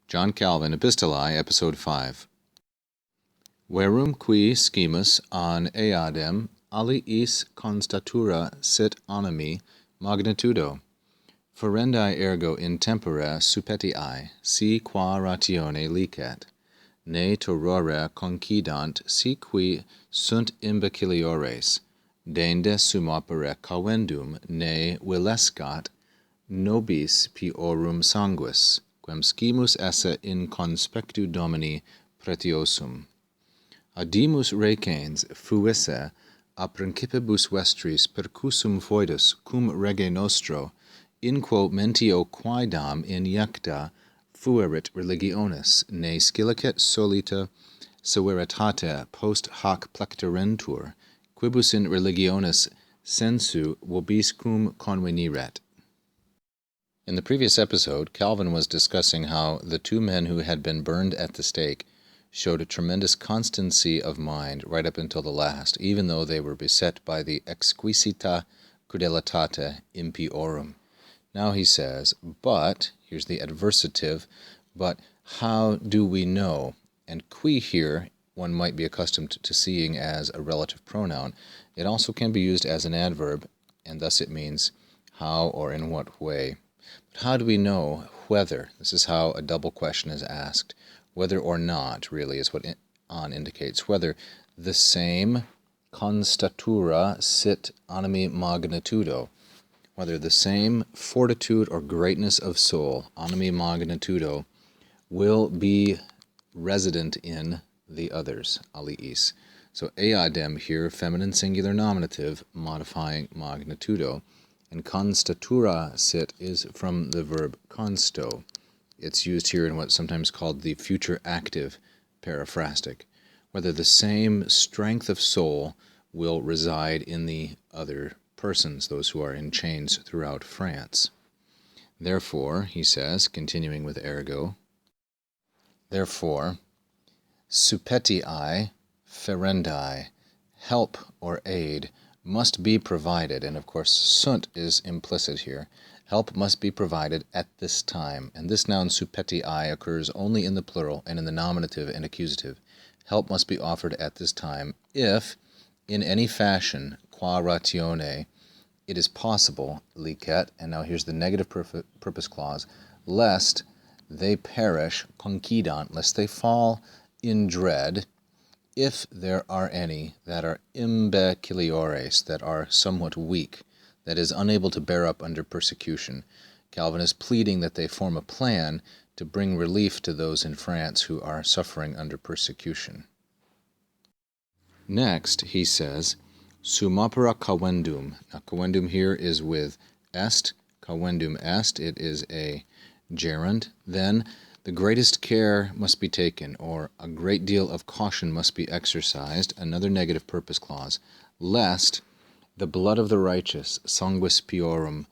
John Calvin, Epistolae, Episode 5. Verum qui schemus an eadem aliis constatura sit animi magnitudo, ferendi ergo in tempore suppetiae, si qua ratione licet, ne torrore concidant si qui sunt imbeciliores, dende sum opere cavendum ne vilescat nobis piorum sanguis, quem scimus esse in conspectu Domini pretiosum. Adimus recens fuisse a principibus vestris percussum foedus cum rege nostro, in quo mentio quaedam injecta fuerit religionis, ne scilicet solita severitate post hoc plecterentur, quibus in religionis sensu vobiscum conveniret. In the previous episode, Calvin was discussing how the two men who had been burned at the stake showed a tremendous constancy of mind right up until the last, even though they were beset by the exquisita crudelitate impiorum. Now he says, but, here's the adversative, but how do we know? And qui here, one might be accustomed to seeing as a relative pronoun. It also can be used as an adverb, and thus it means how or in what way. But how do we know whether? This is how a double question is asked. Whether or not, really, is what on indicates. Whether the same constatura sit animi magnitudo, whether the same fortitude or greatness of soul, animi magnitudo, will be resident in the others, aliis. So eadem here, feminine singular nominative, modifying magnitudo, and constatura sit is from the verb consto. It's used here in what's sometimes called the future active paraphrastic, whether the same strength of soul will reside in the other persons, those who are in chains throughout France. Therefore, he says, continuing with ergo, therefore, suppetiae ferendi, help or aid, must be provided, and of course sunt is implicit here. Help must be provided at this time, and this noun suppetiae occurs only in the plural and in the nominative and accusative. Help must be offered at this time if, in any fashion, qua ratione, it is possible, licet, and now here's the negative purpose clause, lest they perish, concidant, lest they fall in dread, if there are any that are imbeciliores, that are somewhat weak, that is unable to bear up under persecution. Calvin is pleading that they form a plan to bring relief to those in France who are suffering under persecution. Next, he says, sum opera cavendum. Now, cavendum here is with est, cavendum est, it is a gerund. Then, the greatest care must be taken, or a great deal of caution must be exercised, another negative purpose clause, lest the blood of the righteous, sanguis piorum,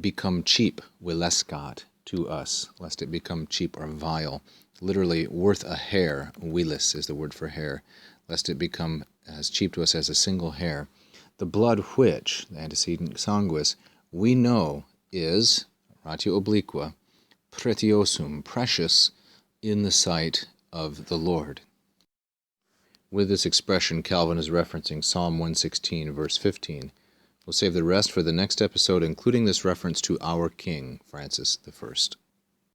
become cheap, vilescat, to us, lest it become cheap or vile, literally worth a hair, vilis is the word for hair, lest it become as cheap to us as a single hair. The blood which, the antecedent sanguis, we know is, ratio obliqua, pretiosum, precious in the sight of the Lord. With this expression, Calvin is referencing Psalm 116, verse 15. We'll save the rest for the next episode, including this reference to our King, Francis I.